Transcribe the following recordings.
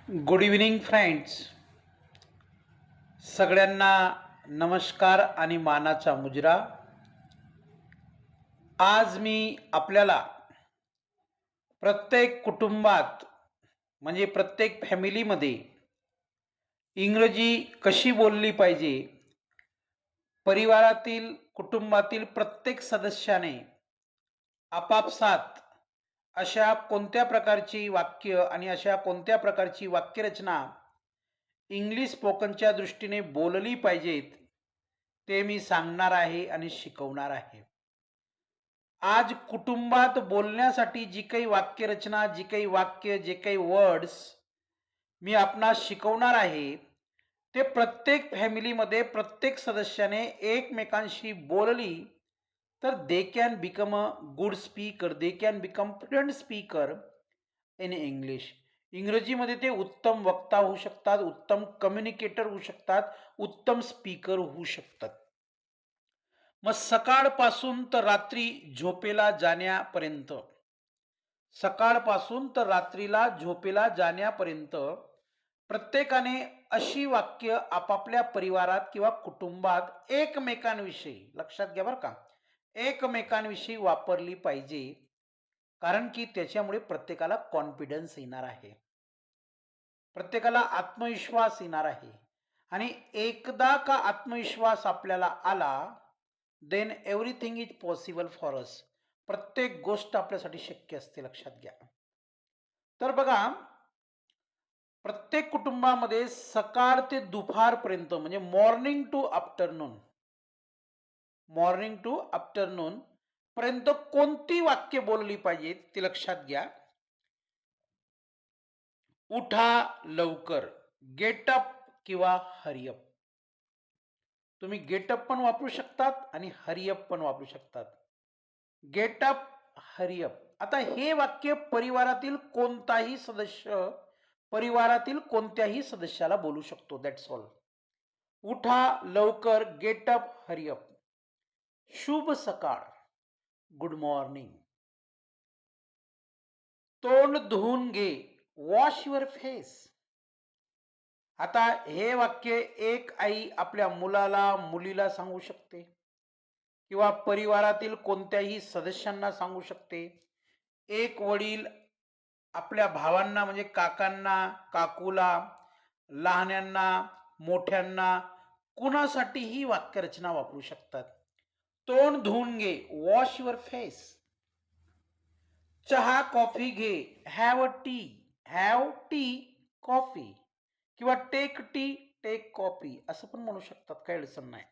Good evening friends. सगळ्यांना नमस्कार आणि मानाचा मुजरा. आज मी आपल्याला प्रत्येक कुटुंबात म्हणजे प्रत्येक फॅमिलीमध्ये इंग्रजी कशी बोलली पाहिजे, परिवारातील कुटुंबातील प्रत्येक सदस्याने आपापसात अशा कोणत्या प्रकारची वाक्य आणि अशा कोणत्या प्रकारची वाक्यरचना इंग्लिश स्पोकनच्या दृष्टीने बोलली पाहिजेत, ते मी सांगणार आहे आणि शिकवणार आहे. आज कुटुंबात बोलण्यासाठी जी काही वाक्यरचना, जी काही वाक्य, जे काही वर्ड्स मी आपणास शिकवणार आहे, ते प्रत्येक फॅमिलीमध्ये प्रत्येक सदस्याने एकमेकांशी बोलली तर they can become a good speaker, they can become fluent speaker in English. इंग्रजीमध्ये ते उत्तम वक्ता होऊ शकतात, उत्तम कम्युनिकेटर होऊ शकतात, उत्तम स्पीकर होऊ शकतात. मग सकाळपासून तर रात्री झोपेला जाण्यापर्यंत, सकाळपासून तर रात्रीला झोपेला जाण्यापर्यंत प्रत्येकाने अशी वाक्य आपापल्या परिवारात किंवा कुटुंबात एकमेकांविषयी, लक्षात घ्या बरं का, एकमेकांविषयी वापरली पाहिजे. कारण की त्याच्यामुळे प्रत्येकाला कॉन्फिडन्स येणार आहे, प्रत्येकाला आत्मविश्वास येणार आहे. आणि एकदा का आत्मविश्वास आपल्याला आला, then everything is possible for us. प्रत्येक गोष्ट आपल्यासाठी शक्य असते, लक्षात घ्या. तर बघा, प्रत्येक कुटुंबामध्ये सकाळ ते दुपारपर्यंत म्हणजे मॉर्निंग टू आफ्टरनून पर्यंत कोणती वाक्य बोलली पाहिजेत ते लक्षात घ्या. उठा लवकर, गेटअप किंवा हरिअप. तुम्ही गेटअप पण वापरू शकतात आणि हरिअप पण वापरू शकतात. गेटअप, हरिअप. आता हे वाक्य परिवारातील कोणत्याही सदस्याला बोलू शकतो. That's all. उठा लवकर, गेटअप, हरिअप. शुभ सकाळ, गुड मॉर्निंग. तोंड धुवून घे, वॉश युअर फेस. आता हे वाक्य एक आई आपल्या मुलाला, मुलीला सांगू शकते किंवा परिवारातील कोणत्याही सदस्यांना सांगू शकते. एक वडील आपल्या भावांना म्हणजे काकांना, काकूला, लहान्यांना, मोठ्यांना, कुणासाठीही वाक्यरचना वापरू शकतात. तोंड धुवून घे, वॉश युअर फेस. चहा कॉफी घे, हॅव टी कॉफी. किंवा टेक टी, टेक कॉफी असं पण म्हणू शकतात, काही अडचण नाही.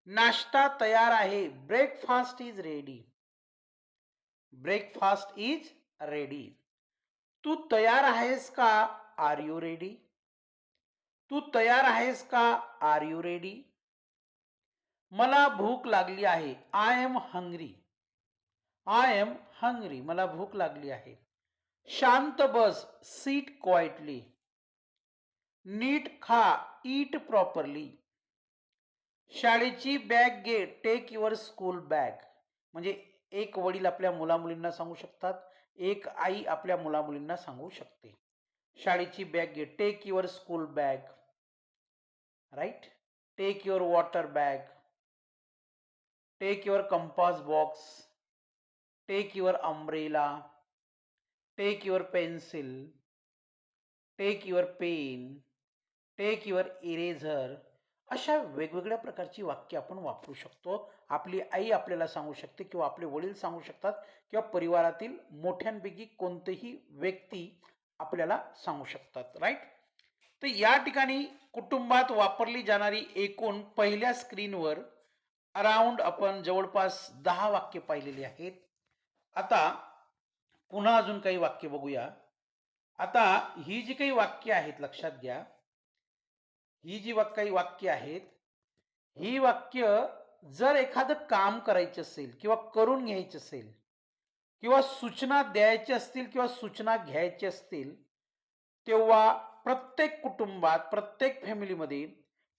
नाश्ता तयार आहे, breakfast is ready. Breakfast is ready. तू तयार आहेस का, आर यू रेडी. तू तयार आहेस का, आर यू रेडी. मला भूक लागली आहे, I am hungry. I am hungry, मला भूक लागली आहे. शांत बस, सीट क्वाइटली. नीट खा, ईट प्रॉपरली. शाळेची बॅग घे, टेक युअर स्कूल बॅग. म्हणजे एक वडील आपल्या मुलामुलींना सांगू शकतात, एक आई आपल्या मुलामुलींना सांगू शकते. शाळेची बॅग घे, take your school bag. Right. Take your water bag, take your compass box, take your umbrella, take your pencil, take your pen, take your eraser. अशा वेगवेगळ्या प्रकारची वाक्य आपण वापरू शकतो. आपली आई आपल्याला सांगू शकते किंवा आपले वडील सांगू शकतात किंवा परिवारातील मोठ्यांपैकी कोणतेही व्यक्ती आपल्याला सांगू शकतात. राईट. तर या ठिकाणी कुटुंबात वापरली जाणारी एकूण पहिल्या स्क्रीनवर अराउंड आपण जवळपास 10 वाक्य पाहिलेली आहेत. आता पुन्हा अजून काही वाक्य बघूया. आता ही जी काही वाक्य आहेत, लक्षात घ्या, ही जी काही वाक्य आहेत, ही वाक्य जर एखादं काम करायचं असेल किंवा करून घ्यायचं असेल किंवा सूचना द्यायच्या असतील किंवा सूचना घ्यायच्या असतील, तेव्हा प्रत्येक कुटुंबात, प्रत्येक फॅमिलीमध्ये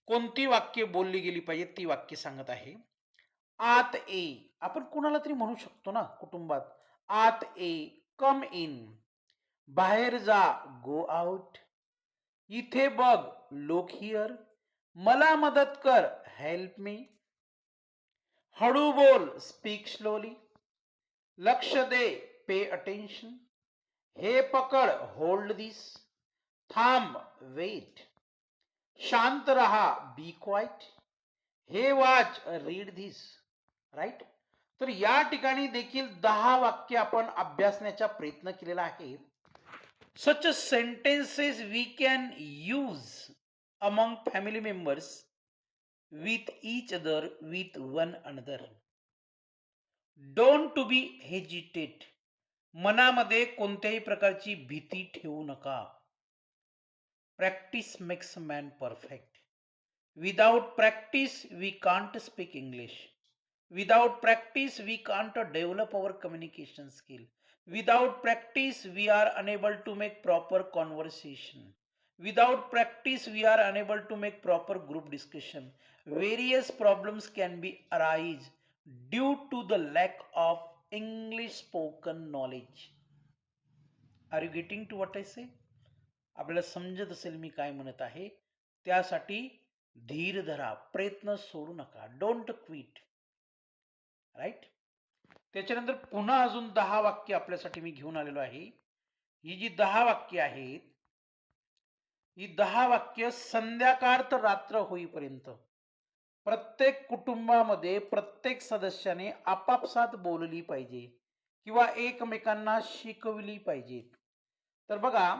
कोणती वाक्य बोलली गेली पाहिजे ती वाक्य सांगत आहे. आत ए. आपण कुणाला तरी म्हणू शकतो ना कुटुंबात, आत ए, कम इन. बाहेर जा, गो आउट. इथे बघ, लुक हिअर. मला मदत कर, हेल्प मी. हळू बोल, स्पीक स्लोली. लक्ष दे, पे अटेन्शन. हे पकड, होल्ड दिस. थांब, वेट. शांत रहा, बी क्वाइट. हे वाच, रीड धिस. राईट. तर या ठिकाणी देखील 10 वाक्य आपण अभ्यासण्याचा प्रयत्न केलेला आहे. Such a sentences we can use among family members, with each other, with one another. Don't to be hesitate. मनामध्ये कोणत्याही प्रकारची भीती ठेवू नका. Practice makes a man perfect. Without practice, we can't speak English. Without practice, we can't develop our communication skill. Without practice, we are unable to make proper conversation. Without practice, we are unable to make proper group discussion. Various problems can be arise due to the lack of English spoken knowledge. Are you getting to what I say? आपल्याला समजत असेल मी काय म्हणत आहे. त्यासाठी धीर धरा, प्रयत्न सोडू नका. Don't quit. राईट. त्याच्यानंतर पुन्हा अजून 10 वाक्य आपल्यासाठी मी घेऊन आलेलो आहे. ही जी 10 वाक्य आहेत, ही 10 वाक्य संध्याकाळ तर रात्र होईपर्यंत प्रत्येक कुटुंबामध्ये प्रत्येक सदस्याने आपापसात बोलली पाहिजे किंवा एकमेकांना शिकवली पाहिजेत. तर बघा,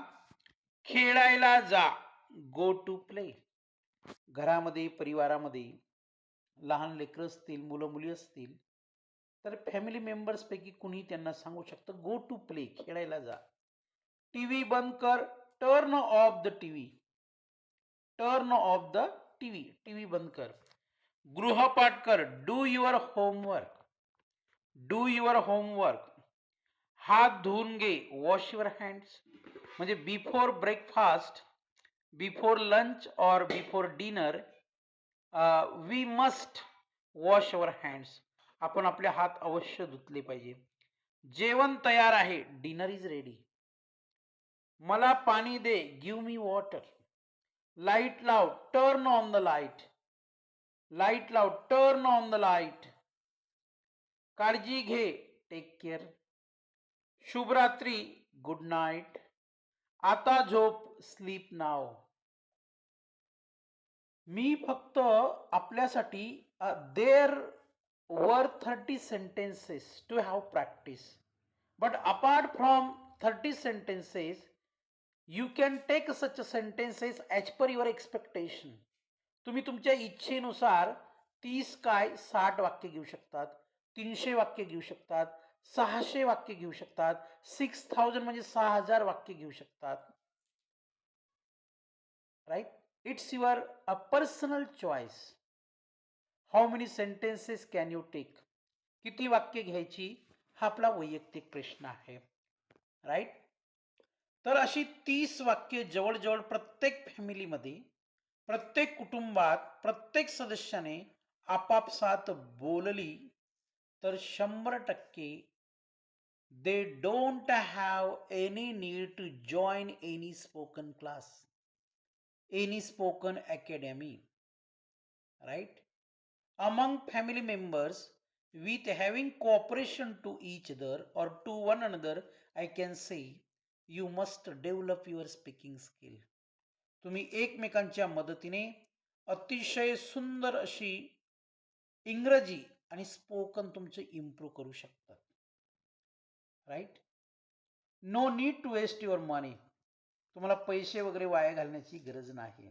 खेळायला जा, गो टू प्ले. घरामध्ये, परिवारामध्ये लहान लेकरं असतील, मुलं मुली असतील, तर फॅमिली मेंबर्स पैकी कुणी त्यांना सांगू शकतं, गो टू प्ले, खेळायला जा. टीव्ही बंद कर, turn off the TV. Turn off the TV, TV बंद कर. गृहपाठ कर, do your homework. Do your homework. हात धुवून घे, वॉश युअर हँड्स. म्हणजे बिफोर ब्रेकफास्ट, बिफोर लंच और before dinner we must wash our hands. आपण आपले हात अवश्य धुतले पाहिजे. जेवण तयार आहे, डिनर इज रेडी. मला पाणी दे, गिव्ह मी वॉटर. लाईट लाव, turn on the light. Light लाव, टर्न ऑन द लाईट. काळजी घे, टेक केअर. शुभरात्री, गुड नाईट. आता झोप, स्लीप नाव. मी फक्त आपल्यासाठी देर वर 30 sentences to have practice, but apart from 30 sentences you can take such sentences as per your expectation. तुम्ही तुमच्या इच्छेनुसार 30 काय 60 वाक्य घेऊ शकतात, 300 वाक्य घेऊ शकतात, 600 वाक्य घेऊ शकतात, 6000 म्हणजे 6000 वाक्य घेऊ शकतात. Right. It's your a personal choice. How many sentences can you take? किती वाक्य घ्यायची हा आपला वैयक्तिक प्रश्न आहे. राईट. तर अशी 30 वाक्य जवळजवळ प्रत्येक फॅमिलीमध्ये, प्रत्येक कुटुंबात, प्रत्येक सदस्याने आपापसात बोलली तर 100% they don't have any need to join any spoken class, any spoken academy. Right. Among family members, with having cooperation to each other or to one another, I can say you must develop your speaking skill. तुम्ही एकमेकांच्या मदतीने अतिशय सुंदर अशी इंग्रजी आणि spoken तुमचे improve करू शकतात. Right. No need to waste your money. तुम्हाला पैसे वगैरे वाया घालण्याची गरज नाही.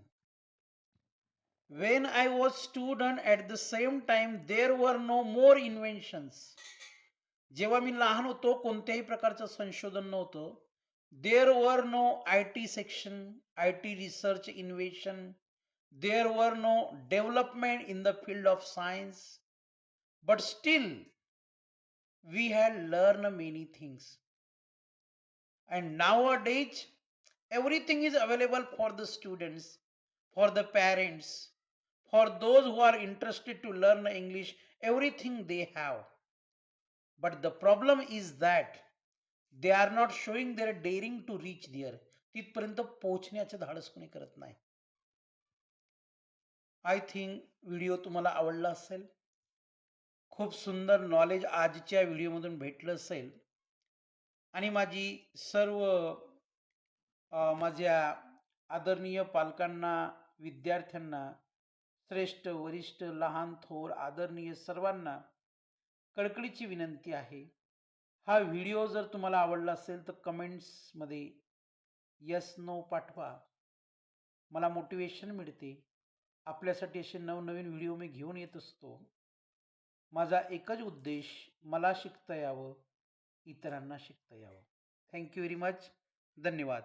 When I was student, at the same time there were no more inventions. जेव्हा मी लहान होतो कोणत्याही प्रकारचं संशोधन नव्हतं. There were no IT section, IT research innovation. There were no development in the field of science. But still we had learned many things. And nowadays everything is available for the students, for the parents, for those who are interested to learn English. Everything they have. But the problem is that they are not showing their daring to reach there. तिथपर्यंत पोहोचण्याचं धाडस कोणी करत नाही. I think video तुम्हाला आवडला असेल. खूप सुंदर नॉलेज आजच्या व्हिडिओमधून भेटलं असेल आणि माझी सर्व माझ्या आदरणीय पालकांना, विद्यार्थ्यांना, श्रेष्ठ, वरिष्ठ, लहान, थोर, आदरणीय सर्वांना कळकळीची विनंती आहे. हा व्हिडिओ जर तुम्हाला आवडला असेल तर कमेंट्समध्ये येस, नो पाठवा. मला मोटिवेशन मिळते. आपल्यासाठी असे नवनवीन व्हिडिओ मी घेऊन येत असतो. माझा एकच उद्देश मला शिकता यावं, इतरांना शिकता यावं. Thank you very much. धन्यवाद.